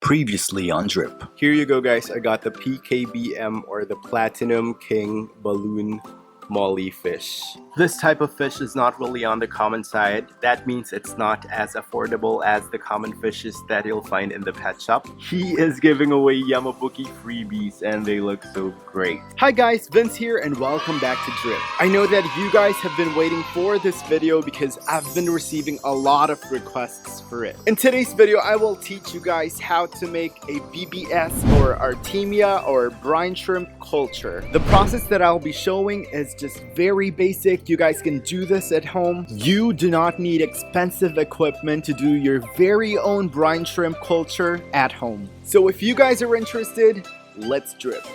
Previously on Drip. Here you go, guys. I got the PKBM, or the Platinum King Balloon Molly fish. This type of fish is not really on the common side. That means it's not as affordable as the common fishes that you'll find in the pet shop. He is giving away Yamabuki freebies and they look so great. Hi guys, Vince here and welcome back to Drip. I know that you guys have been waiting for this video because I've been receiving a lot of requests for it. In today's video, I will teach you guys how to make a BBS or Artemia or brine shrimp culture. The process that I'll be showing is just very basic. You guys can do this at home. You do not need expensive equipment to do your very own brine shrimp culture at home. So if you guys are interested, let's drip.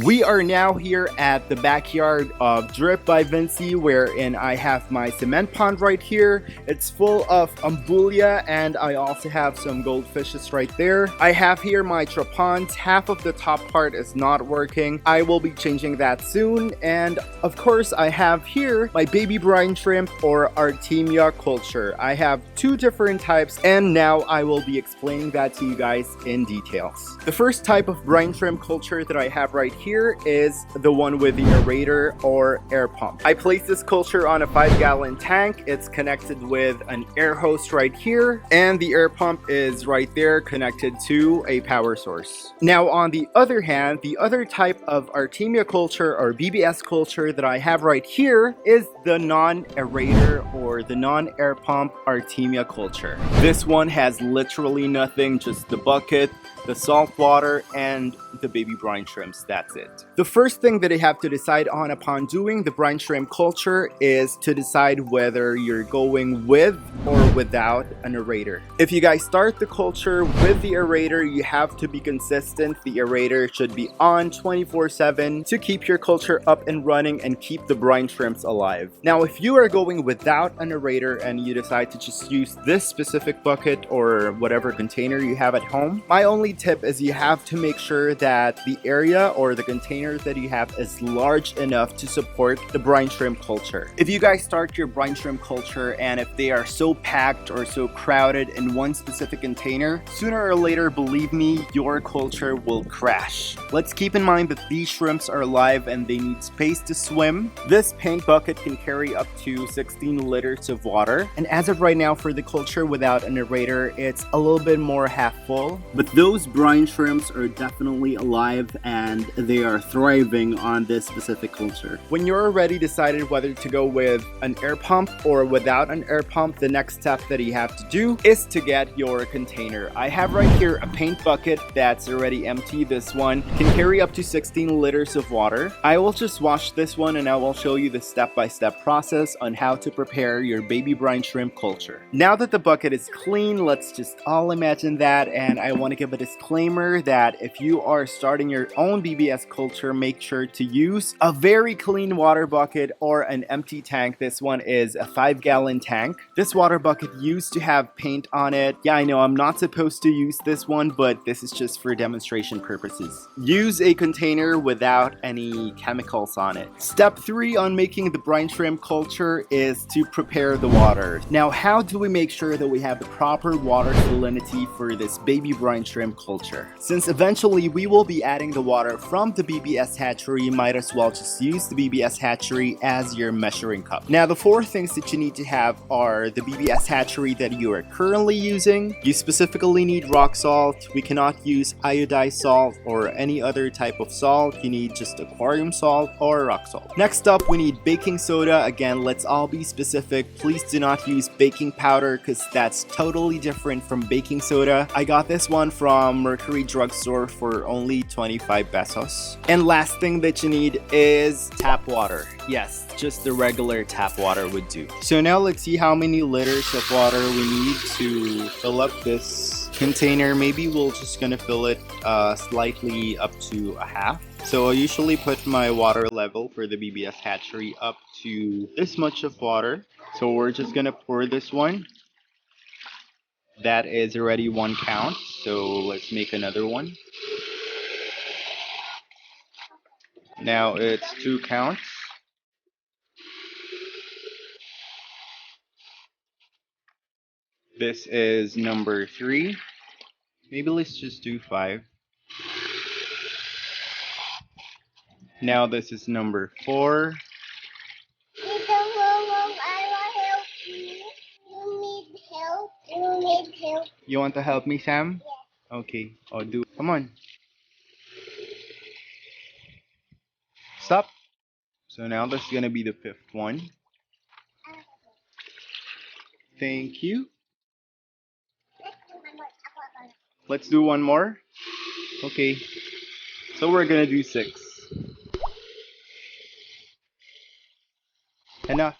We are now here at the backyard of Drip by VNCI, wherein I have my cement pond right here. It's full of ambulia and I also have some goldfishes right there. I have here my trapons. Half of the top part is not working. I will be changing that soon. And of course, I have here my baby brine shrimp or Artemia culture. I have two different types and now I will be explaining that to you guys in details. The first type of brine shrimp culture that I have right here is the one with the aerator or air pump. I placed this culture on a 5-gallon tank. It's connected with an air hose right here, and the air pump is right there connected to a power source. Now on the other hand, the other type of Artemia culture or BBS culture that I have right here is the non-aerator or the non-air pump Artemia culture. This one has literally nothing, just the bucket, the salt water, and the baby brine shrimps. That's it. The first thing that I have to decide on upon doing the brine shrimp culture is to decide whether you're going with or without an aerator. If you guys start the culture with the aerator, you have to be consistent. The aerator should be on 24/7 to keep your culture up and running and keep the brine shrimps alive. Now, if you are going without an aerator and you decide to just use this specific bucket or whatever container you have at home, my only tip is you have to make sure that the area or the container that you have is large enough to support the brine shrimp culture. If you guys start your brine shrimp culture and if they are so packed or so crowded in one specific container, sooner or later, believe me, your culture will crash. Let's keep in mind that these shrimps are alive and they need space to swim. This paint bucket can carry up to 16 liters of water, and as of right now for the culture without an aerator, it's a little bit more half full, but those brine shrimps are definitely alive and they are thriving on this specific culture. When you're already decided whether to go with an air pump or without an air pump, the next step that you have to do is to get your container. I have right here a paint bucket that's already empty. This one can carry up to 16 liters of water. I will just wash this one and I will show you the step-by-step process on how to prepare your baby brine shrimp culture. Now that the bucket is clean, let's just all imagine that, and I want to give a disclaimer that if you are starting your own BBS culture, make sure to use a very clean water bucket or an empty tank. This one is a 5-gallon tank. This water bucket used to have paint on it. Yeah, I know I'm not supposed to use this one, but this is just for demonstration purposes. Use a container without any chemicals on it. Step 3 on making the brine shrimp culture is to prepare the water. Now, how do we make sure that we have the proper water salinity for this baby brine shrimp culture? Since eventually we will be adding the water from the BBS hatchery, you might as well just use the BBS hatchery as your measuring cup. Now, the 4 things that you need to have are the BBS hatchery that you are currently using. You specifically need rock salt. We cannot use iodized salt or any other type of salt. You need just aquarium salt or rock salt. Next up, we need baking soda. Again, let's all be specific. Please do not use baking powder because that's totally different from baking soda. I got this one from Mercury Drugstore for only 25 pesos. And last thing that you need is tap water. Yes, just the regular tap water would do. So now let's see how many liters of water we need to fill up this container. Maybe we're just gonna fill it slightly up to a half. So I usually put my water level for the BBS hatchery up to this much of water. So we're just gonna pour this one. That is already 1 count, so let's make another one. Now it's 2 counts. This is number 3. Maybe let's just do 5. Now this is number 4. I will help you. You need help. You need help. You want to help me, Sam? Yeah. Okay, I'll do it. Come on. Stop. So now that's gonna be the 5th one. Thank you. Let's do one more. Okay. So we're gonna do 6. Enough.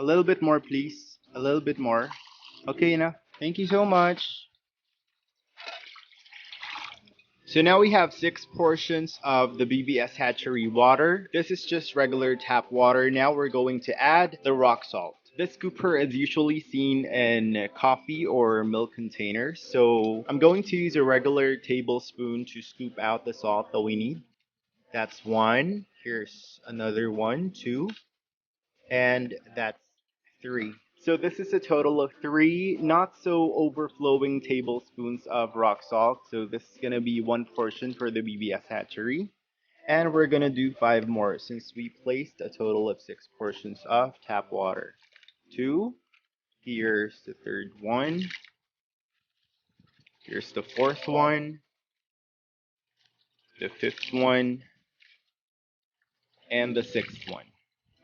A little bit more, please. A little bit more. Okay, enough. Thank you so much. So now we have 6 portions of the BBS hatchery water. This is just regular tap water. Now we're going to add the rock salt. This scooper is usually seen in coffee or milk containers. So I'm going to use a regular tablespoon to scoop out the salt that we need. That's 1. Here's another 1, 2. And that's 3. So this is a total of 3 not so overflowing tablespoons of rock salt. So this is gonna be 1 portion for the BBS hatchery. And we're gonna do 5 more since we placed a total of 6 portions of tap water. 2. Here's the 3rd one. Here's the 4th one. The 5th one. And the 6th one.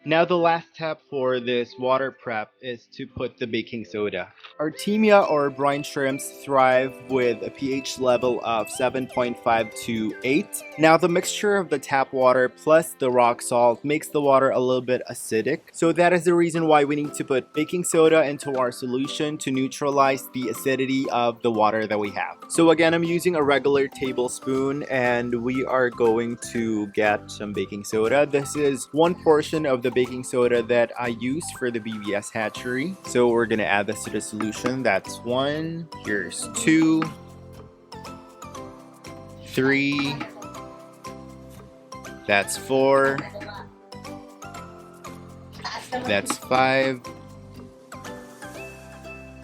Now the last step for this water prep is to put the baking soda. Artemia or brine shrimps thrive with a pH level of 7.5 to 8. Now the mixture of the tap water plus the rock salt makes the water a little bit acidic. So that is the reason why we need to put baking soda into our solution to neutralize the acidity of the water that we have. So again, I'm using a regular tablespoon and we are going to get some baking soda. This is 1 portion of the baking soda that I use for the BBS hatchery. So we're gonna add this to the solution. That's 1. Here's 2, 3. That's 4. That's 5.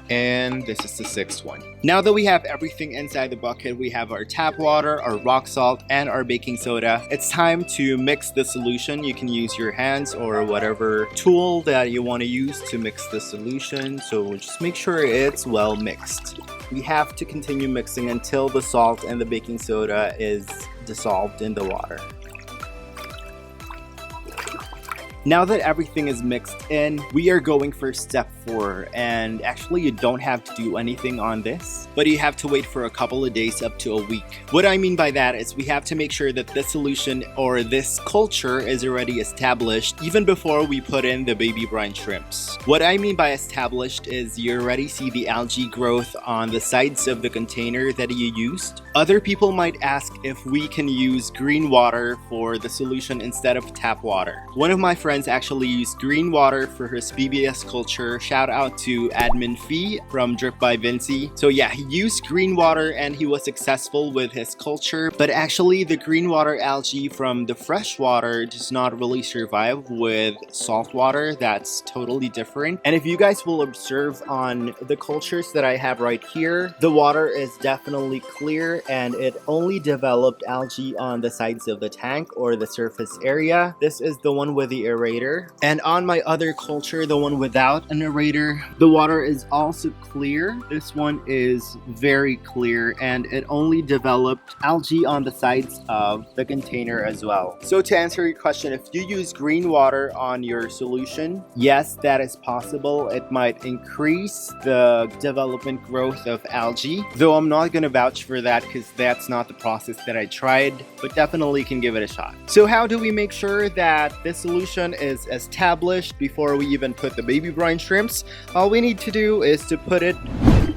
And this is the 6th one. Now that we have everything inside the bucket, we have our tap water, our rock salt, and our baking soda. It's time to mix the solution. You can use your hands or whatever tool that you want to use to mix the solution. So just make sure it's well mixed. We have to continue mixing until the salt and the baking soda is dissolved in the water. Now that everything is mixed in, we are going for step 4, and actually you don't have to do anything on this, but you have to wait for a couple of days up to a week. What I mean by that is we have to make sure that this solution or this culture is already established even before we put in the baby brine shrimps. What I mean by established is you already see the algae growth on the sides of the container that you used. Other people might ask if we can use green water for the solution instead of tap water. One of my friends actually used green water for his BBS culture. Shout out to Admin Fee from Drip by VNCI. So yeah, he used green water and he was successful with his culture, but actually the green water algae from the fresh water does not really survive with salt water. That's totally different. And if you guys will observe on the cultures that I have right here, the water is definitely clear and it only developed algae on the sides of the tank or the surface area. This is the one with the aerator. And on my other culture, the one without an aerator, the water is also clear. This one is very clear and it only developed algae on the sides of the container as well. So to answer your question, if you use green water on your solution, yes, that is possible. It might increase the development growth of algae, though I'm not going to vouch for that because that's not the process that I tried, but definitely can give it a shot. So how do we make sure that this solution is established before we even put the baby brine shrimps? All we need to do is to put it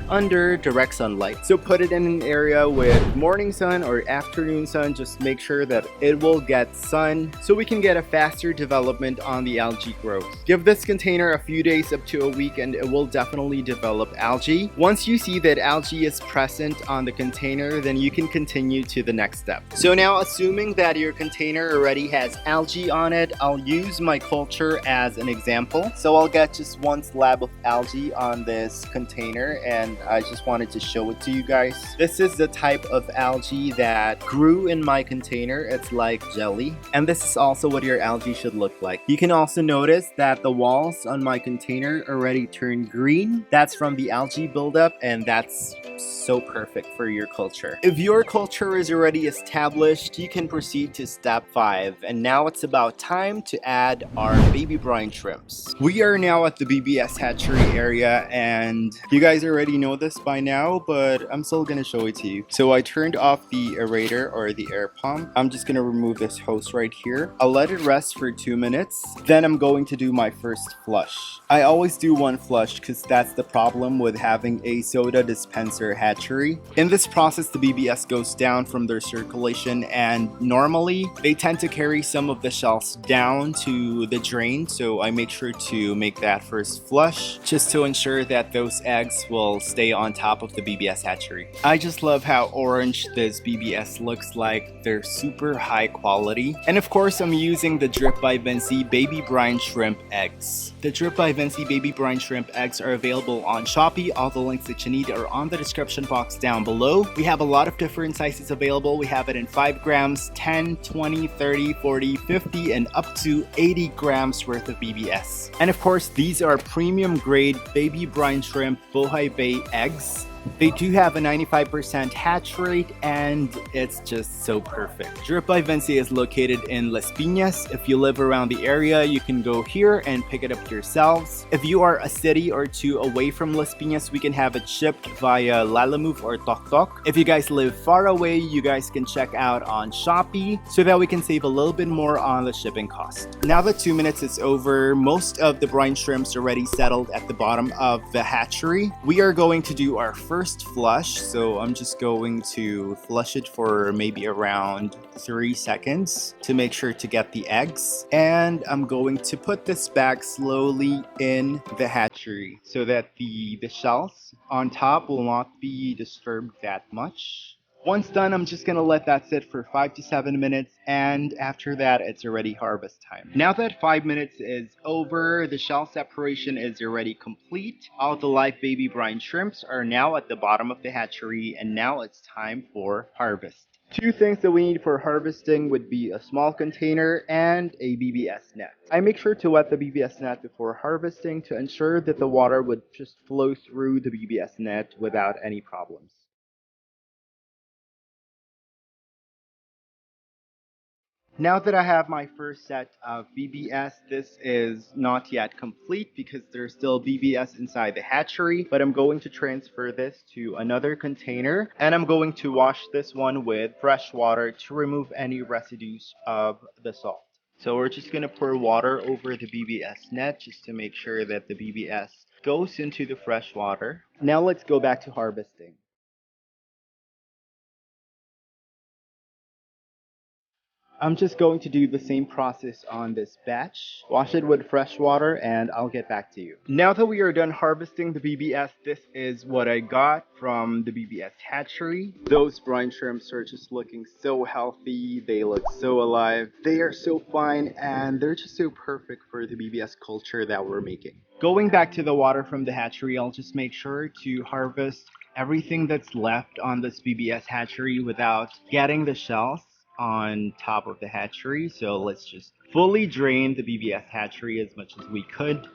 under direct sunlight. So put it in an area with morning sun or afternoon sun. Just make sure that it will get sun so we can get a faster development on the algae growth. Give this container a few days up to a week and it will definitely develop algae. Once you see that algae is present on the container, then you can continue to the next step. So now, assuming that your container already has algae on it, I'll use my culture as an example. So I'll get just one slab of algae on this container and I just wanted to show it to you guys. This is the type of algae that grew in my container. It's like jelly. And this is also what your algae should look like. You can also notice that the walls on my container already turned green. That's from the algae buildup, and that's so perfect for your culture. If your culture is already established, you can proceed to step 5. And now it's about time to add our baby brine shrimps. We are now at the BBS hatchery area, and you guys already know this by now, but I'm still gonna show it to you. So I turned off the aerator or the air pump. I'm just gonna remove this hose right here. I'll let it rest for 2 minutes. Then I'm going to do my first flush. I always do one flush because that's the problem with having a soda dispenser hatchery. In this process, the BBS goes down from their circulation, and normally they tend to carry some of the shells down to the drain, so I make sure to make that first flush just to ensure that those eggs will stay on top of the BBS hatchery. I just love how orange this BBS looks like. They're super high quality. And of course, I'm using the Drip by VNCI baby brine shrimp eggs. The Drip by VNCI baby brine shrimp eggs are available on SHOPEE. All the links that you need are on the description box down below. We have a lot of different sizes available. We have it in 5 grams, 10, 20, 30, 40, 50, and up to 80 grams worth of BBS. And of course, these are premium grade baby brine shrimp Bohai Bay eggs. They do have a 95% hatch rate, and it's just so perfect. Drip by VNCI is located in Las Piñas. If you live around the area, you can go here and pick it up yourselves. If you are a city or two away from Las Piñas, we can have it shipped via Lalamove or Tok Tok. If you guys live far away, you guys can check out on SHOPEE so that we can save a little bit more on the shipping cost. Now that 2 minutes is over, most of the brine shrimps already settled at the bottom of the hatchery. We are going to do our first flush, so I'm just going to flush it for maybe around 3 seconds to make sure to get the eggs, and I'm going to put this back slowly in the hatchery so that the shells on top will not be disturbed that much. Once done, I'm just gonna let that sit for 5 to 7 minutes, and after that, it's already harvest time. Now that 5 minutes is over, the shell separation is already complete. All the live baby brine shrimps are now at the bottom of the hatchery, and now it's time for harvest. 2 things that we need for harvesting would be a small container and a BBS net. I make sure to wet the BBS net before harvesting to ensure that the water would just flow through the BBS net without any problems. Now that I have my first set of BBS, this is not yet complete because there's still BBS inside the hatchery, but I'm going to transfer this to another container, and I'm going to wash this one with fresh water to remove any residues of the salt. So we're just going to pour water over the BBS net just to make sure that the BBS goes into the fresh water. Now let's go back to harvesting. I'm just going to do the same process on this batch. Wash it with fresh water and I'll get back to you. Now that we are done harvesting the BBS, this is what I got from the BBS hatchery. Those brine shrimps are just looking so healthy. They look so alive. They are so fine, and they're just so perfect for the BBS culture that we're making. Going back to the water from the hatchery, I'll just make sure to harvest everything that's left on this BBS hatchery without getting the shells on top of the hatchery. So let's just fully drain the BBS hatchery as much as we could.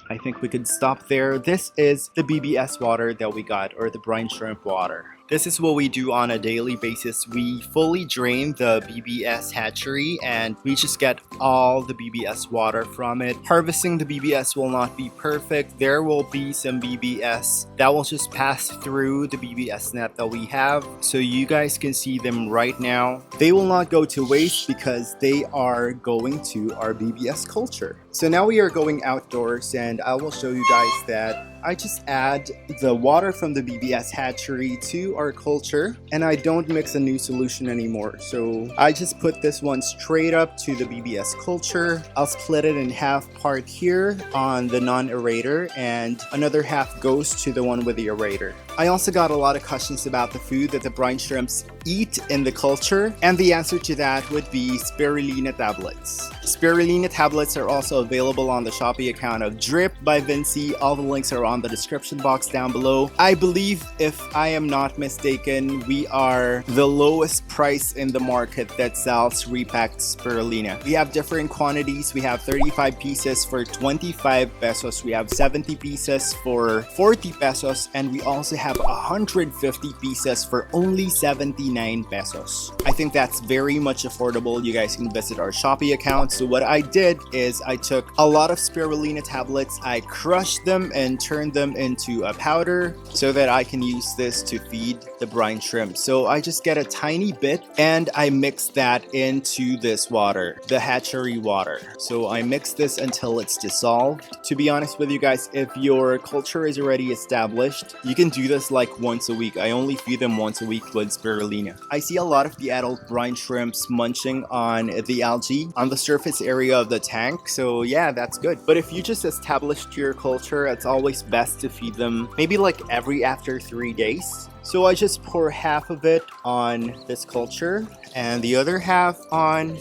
I think we could stop there. This is the BBS water that we got, or the brine shrimp water. This is what we do on a daily basis. We fully drain the BBS hatchery and we just get all the BBS water from it. Harvesting the BBS will not be perfect. There will be some BBS that will just pass through the BBS net that we have, so you guys can see them right now. They will not go to waste because they are going to our BBS culture. So now we are going outdoors, and I will show you guys that I just add the water from the BBS hatchery to our culture, and I don't mix a new solution anymore. So I just put this one straight up to the BBS culture. I'll split it in half, part here on the non-aerator and another half goes to the one with the aerator. I also got a lot of questions about the food that the brine shrimps eat in the culture, and the answer to that would be spirulina tablets. Spirulina tablets are also available on the Shopee account of Drip by VNCI. All the links are on the description box down below. I believe, if I am not mistaken, we are the lowest price in the market that sells repacked spirulina. We have different quantities. We have 35 pieces for 25 pesos. We have 70 pieces for 40 pesos, and we also have 150 pieces for only 79 pesos. I think that's very much affordable. You guys can visit our Shopee account. So what I did is I took a lot of spirulina tablets, I crushed them and turned them into a powder so that I can use this to feed the brine shrimp. So I just get a tiny bit and I mix that into this water, the hatchery water. So I mix this until it's dissolved. To be honest with you guys, if your culture is already established, you can do this like once a week. I only feed them once a week with spirulina. I see a lot of the adult brine shrimps munching on the algae on the surface area of the tank. So yeah, that's good. But if you just established your culture, it's always best to feed them maybe like after 3 days. So I just pour half of it on this culture and the other half on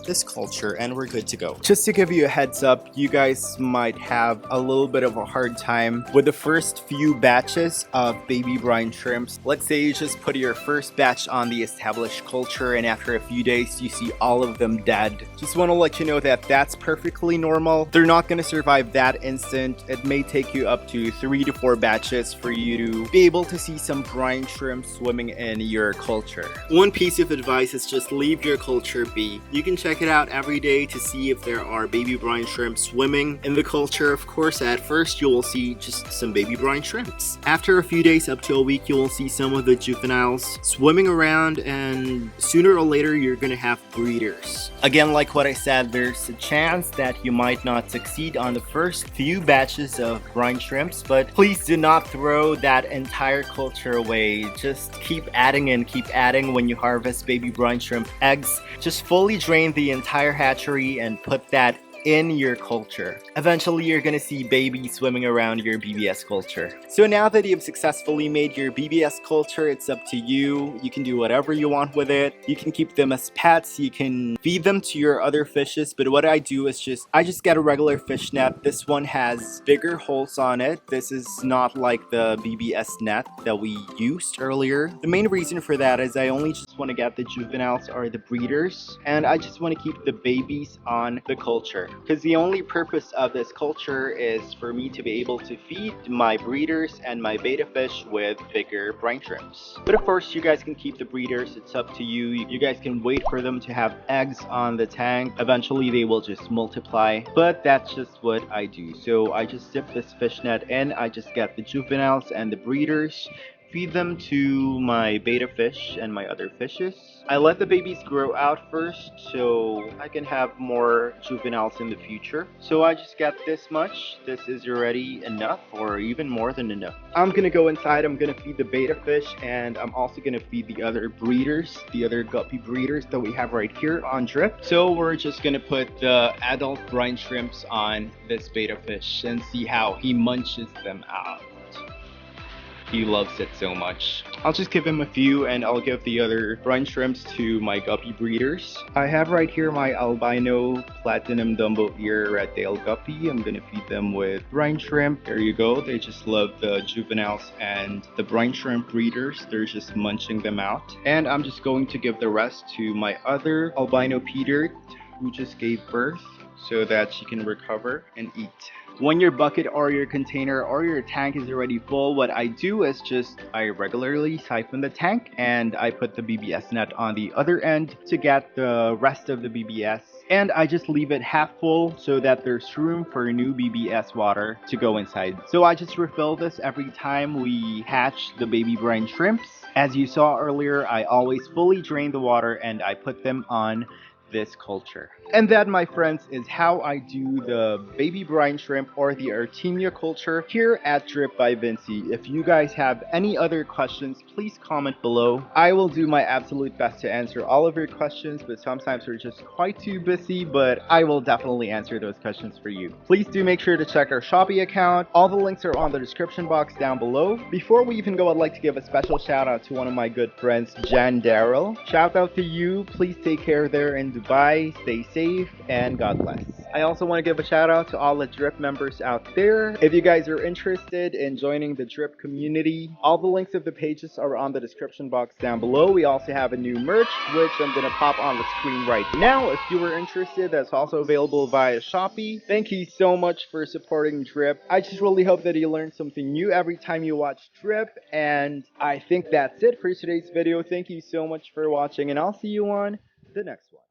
this culture, and we're good to go. Just to give you a heads up, you guys might have a little bit of a hard time with the first few batches of baby brine shrimps. Let's say you just put your first batch on the established culture and after a few days you see all of them dead. Just want to let you know that that's perfectly normal. They're not going to survive that instant. It may take you up to 3 to 4 batches for you to be able to see some brine shrimp swimming in your culture. One piece of advice is just leave your culture be. You can check it out every day to see if there are baby brine shrimp swimming in the culture. Of course, at first you will see just some baby brine shrimps. After a few days up to a week, you will see some of the juveniles swimming around, and sooner or later you're gonna have breeders. Again, like what I said, there's a chance that you might not succeed on the first few batches of brine shrimps, but please do not throw that entire culture away. Just keep adding and keep adding. When you harvest baby brine shrimp eggs, just fully drain the entire hatchery and put that in your culture. Eventually, you're gonna see babies swimming around your BBS culture. So now that you've successfully made your BBS culture, it's up to you. You can do whatever you want with it. You can keep them as pets. You can feed them to your other fishes. But what I do is I just get a regular fish net. This one has bigger holes on it. This is not like the BBS net that we used earlier. The main reason for that is I only just want to get the juveniles or the breeders, and I just want to keep the babies on the culture. Because the only purpose of this culture is for me to be able to feed my breeders and my beta fish with bigger brine shrimps. But of course, you guys can keep the breeders. It's up to you. You guys can wait for them to have eggs on the tank. Eventually, they will just multiply. But that's just what I do. So I just dip this fish net in. I just get the juveniles and the breeders, feed them to my beta fish and my other fishes. I let the babies grow out first so I can have more juveniles in the future. So I just got this much. This is already enough, or even more than enough. I'm gonna go inside, I'm gonna feed the beta fish, and I'm also gonna feed the other breeders, the other guppy breeders that we have right here on Drip. So we're just gonna put the adult brine shrimps on this beta fish and see how he munches them out. He loves it so much. I'll just give him a few and I'll give the other brine shrimps to my guppy breeders. I have right here my albino platinum dumbo ear red-tailed guppy. I'm gonna feed them with brine shrimp. There you go. They just love the juveniles, and the brine shrimp breeders, they're just munching them out. And I'm just going to give the rest to my other albino Peter who just gave birth so that she can recover and eat. When your bucket or your container or your tank is already full, what I do is I regularly siphon the tank and I put the BBS net on the other end to get the rest of the BBS. And I just leave it half full so that there's room for new BBS water to go inside. So I just refill this every time we hatch the baby brine shrimps. As you saw earlier, I always fully drain the water and I put them on this culture. And that, my friends, is how I do the baby brine shrimp or the Artemia culture here at Drip by VNCI. If you guys have any other questions, please comment below. I will do my absolute best to answer all of your questions, but sometimes we're just quite too busy, but I will definitely answer those questions for you. Please do make sure to check our SHOPEE account. All the links are on the description box down below. Before we even go, I'd like to give a special shout out to one of my good friends, Jan Daryl. Shout out to you. Please take care there in Dubai. Stay safe and God bless. I also want to give a shout out to all the Drip members out there. If you guys are interested in joining the Drip community, all the links of the pages are on the description box down below. We also have a new merch, which I'm going to pop on the screen right now. If you were interested, that's also available via SHOPEE. Thank you so much for supporting Drip. I just really hope that you learned something new every time you watch Drip, and I think that's it for today's video. Thank you so much for watching, and I'll see you on the next one.